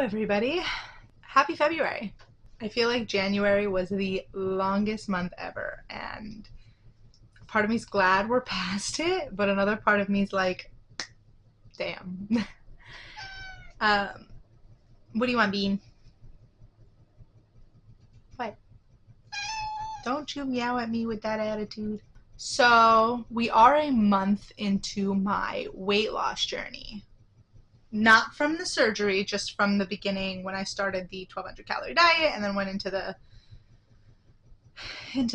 everybody. Happy February. I feel like January was the longest month ever, and part of me's glad we're past it, but another part of me's like, damn. um, what do you want, Bean? What? Don't you meow at me with that attitude. So, we are a month into my weight loss journey. Not from the surgery, just from the beginning when I started the 1200 calorie diet and then went into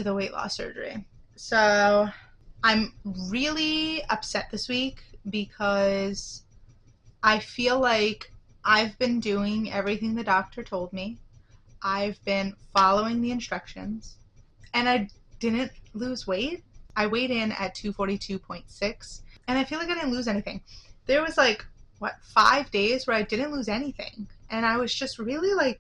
the weight loss surgery. So I'm really upset this week because I feel like I've been doing everything the doctor told me. I've been following the instructions and I didn't lose weight. I weighed in at 242.6 and I feel like I didn't lose anything. There was 5 days where I didn't lose anything. And I was just really I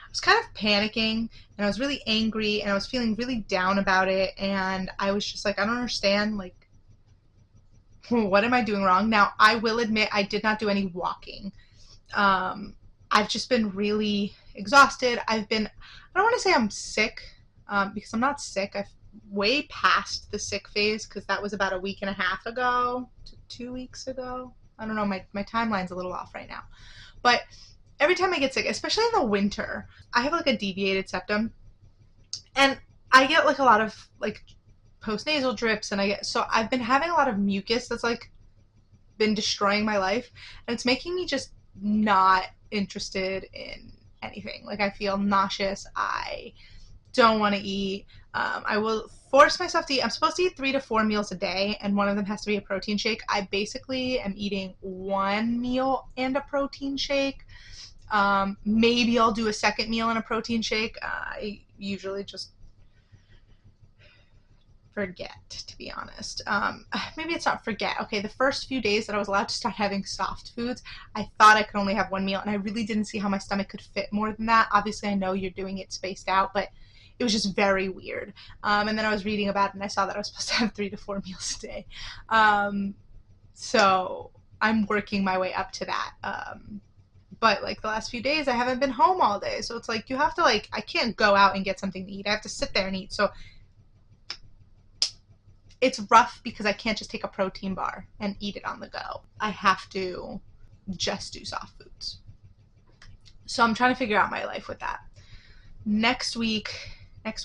was kind of panicking and I was really angry and I was feeling really down about it. And I was just like, I don't understand. What am I doing wrong? Now, I will admit I did not do any walking. I've just been really exhausted. I don't want to say I'm sick because I'm not sick. I've way past the sick phase because that was about a week and a half ago to 2 weeks ago. I don't know, my timeline's a little off right now. But every time I get sick, especially in the winter, I have a deviated septum and I get a lot of postnasal drips and so I've been having a lot of mucus that's been destroying my life and it's making me just not interested in anything. I feel nauseous. I don't want to eat. I will force myself to eat. I'm supposed to eat 3 to 4 meals a day, and one of them has to be a protein shake. I basically am eating one meal and a protein shake. Maybe I'll do a second meal and a protein shake. I usually just forget, to be honest. Maybe it's not forget. Okay, the first few days that I was allowed to start having soft foods, I thought I could only have one meal, and I really didn't see how my stomach could fit more than that. Obviously, I know you're doing it spaced out, but it was just very weird. And then I was reading about it and I saw that I was supposed to have 3 to 4 meals a day. So I'm working my way up to that. But the last few days I haven't been home all day. So it's you have to I can't go out and get something to eat. I have to sit there and eat. So it's rough because I can't just take a protein bar and eat it on the go. I have to just do soft foods. So I'm trying to figure out my life with that. Next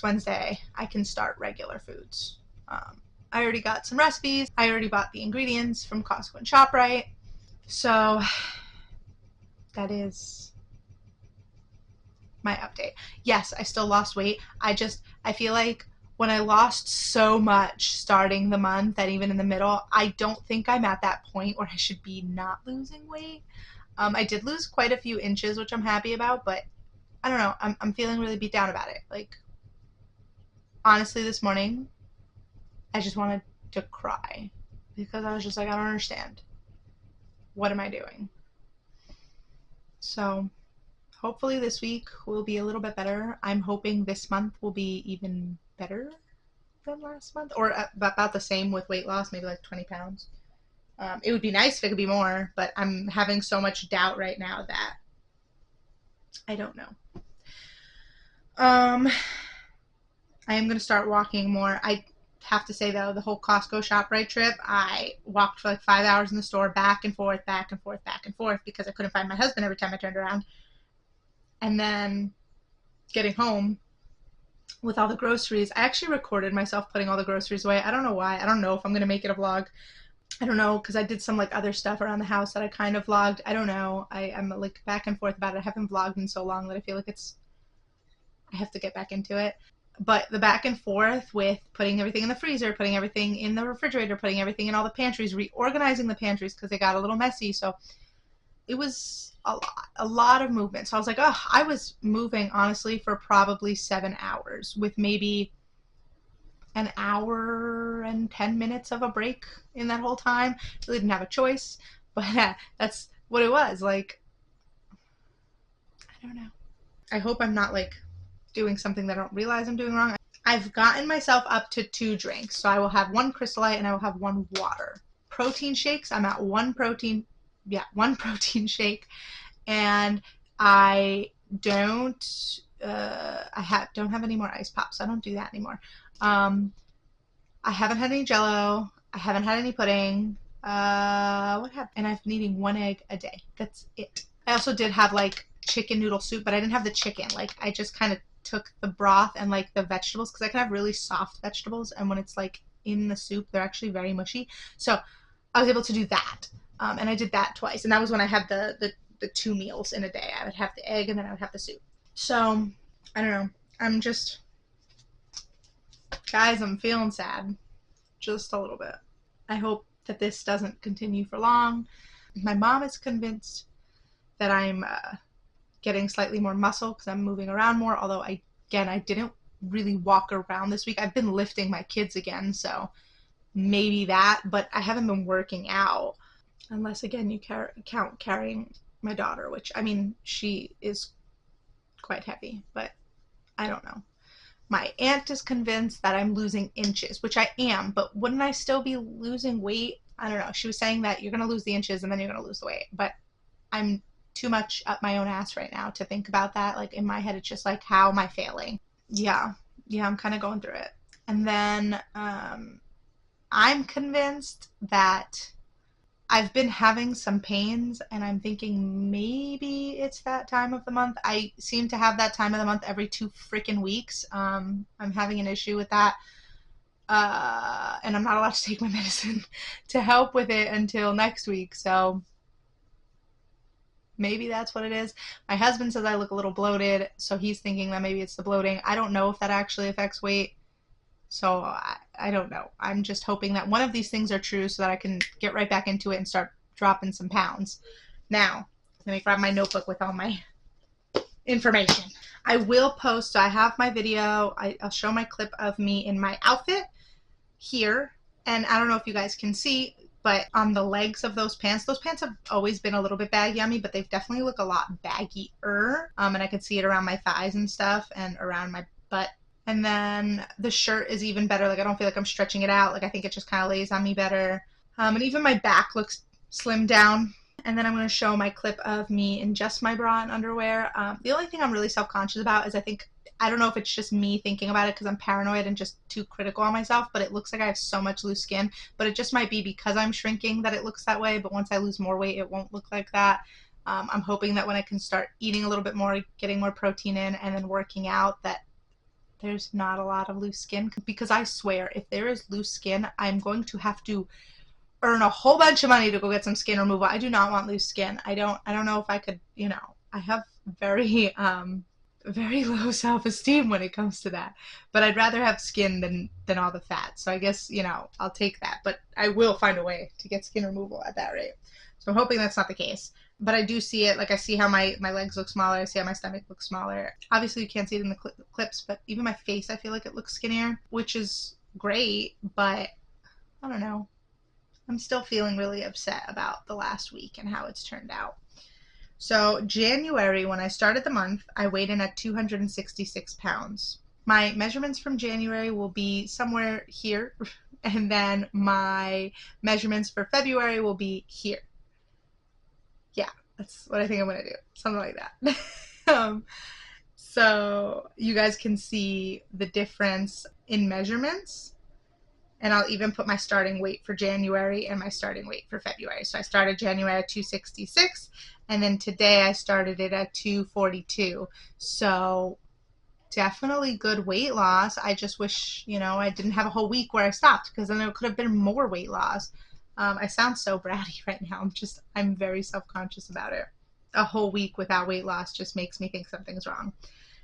Wednesday, I can start regular foods. I already got some recipes. I already bought the ingredients from Costco and ShopRite. So that is my update. Yes, I still lost weight. I feel like when I lost so much starting the month that even in the middle, I don't think I'm at that point where I should be not losing weight. I did lose quite a few inches, which I'm happy about, but I don't know. I'm feeling really beat down about it. Honestly, this morning, I just wanted to cry because I was just I don't understand. What am I doing? So hopefully this week will be a little bit better. I'm hoping this month will be even better than last month, or about the same with weight loss, maybe 20 pounds. It would be nice if it could be more, but I'm having so much doubt right now that I don't know. I am going to start walking more. I have to say, though, the whole Costco ShopRite trip, I walked for 5 hours in the store, back and forth, back and forth, back and forth, because I couldn't find my husband every time I turned around. And then getting home with all the groceries, I actually recorded myself putting all the groceries away. I don't know why. I don't know if I'm going to make it a vlog. I don't know, because I did some other stuff around the house that I kind of vlogged. I don't know. I'm back and forth about it. I haven't vlogged in so long that I feel like I have to get back into it. But the back and forth with putting everything in the freezer, putting everything in the refrigerator, putting everything in all the pantries, reorganizing the pantries because they got a little messy. So it was a lot of movement. So I was I was moving honestly for probably 7 hours with maybe an hour and 10 minutes of a break in that whole time. Really didn't have a choice, but that's what it was. I don't know. I hope I'm not doing something that I don't realize I'm doing wrong. I've gotten myself up to 2 drinks. So I will have 1 Crystal Light and I will have 1 water. Protein shakes, I'm at one protein shake and I don't don't have any more ice pops. I don't do that anymore. I haven't had any Jello. I haven't had any pudding. What happened? And I've been eating one egg a day. That's it. I also did have like chicken noodle soup, but I didn't have the chicken. Like I just kind of took the broth and like the vegetables, because I can have really soft vegetables, and when it's like in the soup, they're actually very mushy. So I was able to do that, and I did that twice, and that was when I had the 2 meals in a day. I would have the egg and then I would have the soup. So I don't know. I'm just, guys, I'm feeling sad, just a little bit. I hope that this doesn't continue for long. My mom is convinced that I'm getting slightly more muscle because I'm moving around more, although I didn't really walk around this week. I've been lifting my kids again, so maybe that, but I haven't been working out, unless again you count carrying my daughter, which, I mean, she is quite heavy, but I don't know. My aunt is convinced that I'm losing inches, which I am, but wouldn't I still be losing weight? I don't know. She was saying that you're going to lose the inches and then you're going to lose the weight, but I'm too much up my own ass right now to think about that. Like in my head, it's just like, how am I failing? Yeah, I'm kind of going through it. And then I'm convinced that I've been having some pains, and I'm thinking maybe it's that time of the month. I seem to have that time of the month every 2 freaking weeks. I'm having an issue with that. And I'm not allowed to take my medicine to help with it until next week. So maybe that's what it is. My husband says I look a little bloated, so he's thinking that maybe it's the bloating. I don't know if that actually affects weight. So I don't know. I'm just hoping that one of these things are true so that I can get right back into it and start dropping some pounds. Now, let me grab my notebook with all my information. I will post, so I have my video. I'll show my clip of me in my outfit here. And I don't know if you guys can see, but on the legs of those pants have always been a little bit baggy on me, but they've definitely look a lot baggier. And I can see it around my thighs and stuff and around my butt. And then the shirt is even better. Like I don't feel like I'm stretching it out. Like I think it just kind of lays on me better. And even my back looks slimmed down. And then I'm going to show my clip of me in just my bra and underwear. The only thing I'm really self-conscious about is I don't know if it's just me thinking about it because I'm paranoid and just too critical on myself, but it looks like I have so much loose skin. But it just might be because I'm shrinking that it looks that way. But once I lose more weight, it won't look like that. I'm hoping that when I can start eating a little bit more, getting more protein in, and then working out, that there's not a lot of loose skin. Because I swear, if there is loose skin, I'm going to have to earn a whole bunch of money to go get some skin removal. I do not want loose skin. I don't know if I could, I have very very low self-esteem when it comes to that. But I'd rather have skin than all the fat. So I guess, I'll take that. But I will find a way to get skin removal at that rate. So I'm hoping that's not the case. But I do see it. Like I see how my legs look smaller. I see how my stomach looks smaller. Obviously you can't see it in the clips, but even my face, I feel like it looks skinnier, which is great. But I don't know. I'm still feeling really upset about the last week and how it's turned out. So January, when I started the month, I weighed in at 266 pounds. My measurements from January will be somewhere here, and then my measurements for February will be here. Yeah, that's what I think I'm going to do. Something like that. So you guys can see the difference in measurements. And I'll even put my starting weight for January and my starting weight for February. So I started January at 266, and then today I started it at 242. So definitely good weight loss. I just wish, I didn't have a whole week where I stopped, because then there could have been more weight loss. I sound so bratty right now. I'm very self-conscious about it. A whole week without weight loss just makes me think something's wrong.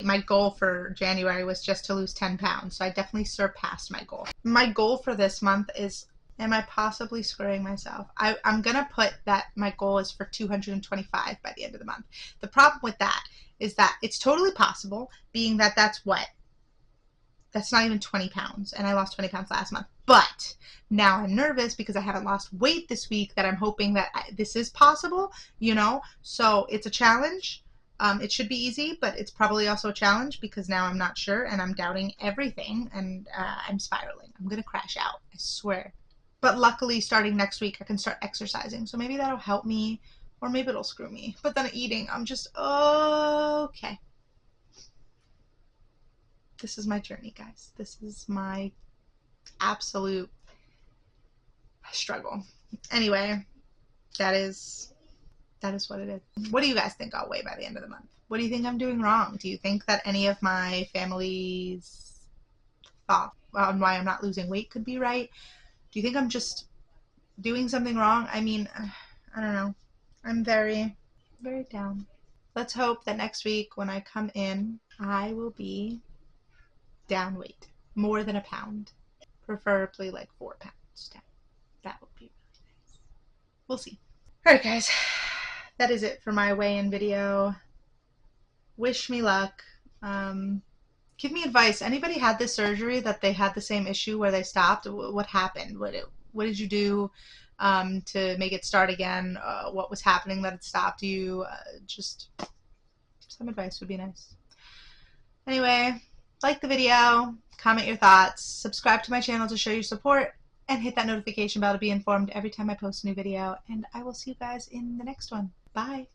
My goal for January was just to lose 10 pounds, so I definitely surpassed my goal. My goal for this month is, am I possibly screwing myself? I'm going to put that my goal is for 225 by the end of the month. The problem with that is that it's totally possible, being that that's not even 20 pounds, and I lost 20 pounds last month. But now I'm nervous because I haven't lost weight this week, that I'm hoping that this is possible, So it's a challenge. It should be easy, but it's probably also a challenge because now I'm not sure and I'm doubting everything, and I'm spiraling. I'm going to crash out, I swear. But luckily, starting next week, I can start exercising. So maybe that'll help me Or maybe it'll screw me. But then eating, I'm just, okay. This is my journey, guys. This is my absolute struggle. Anyway, that is what it is. What do you guys think I'll weigh by the end of the month? What do you think I'm doing wrong? Do you think that any of my family's thoughts on why I'm not losing weight could be right? Do you think I'm just doing something wrong? I mean, I don't know. I'm very, very down. Let's hope that next week when I come in, I will be down weight. More than a pound. Preferably like 4 pounds down. That would be really nice. We'll see. Alright guys, that is it for my weigh-in video. Wish me luck. Give me advice. Anybody had this surgery that they had the same issue where they stopped? What happened? What did you do to make it start again? What was happening that it stopped you? Just some advice would be nice. Anyway, like the video, comment your thoughts, subscribe to my channel to show your support, and hit that notification bell to be informed every time I post a new video. And I will see you guys in the next one. Bye.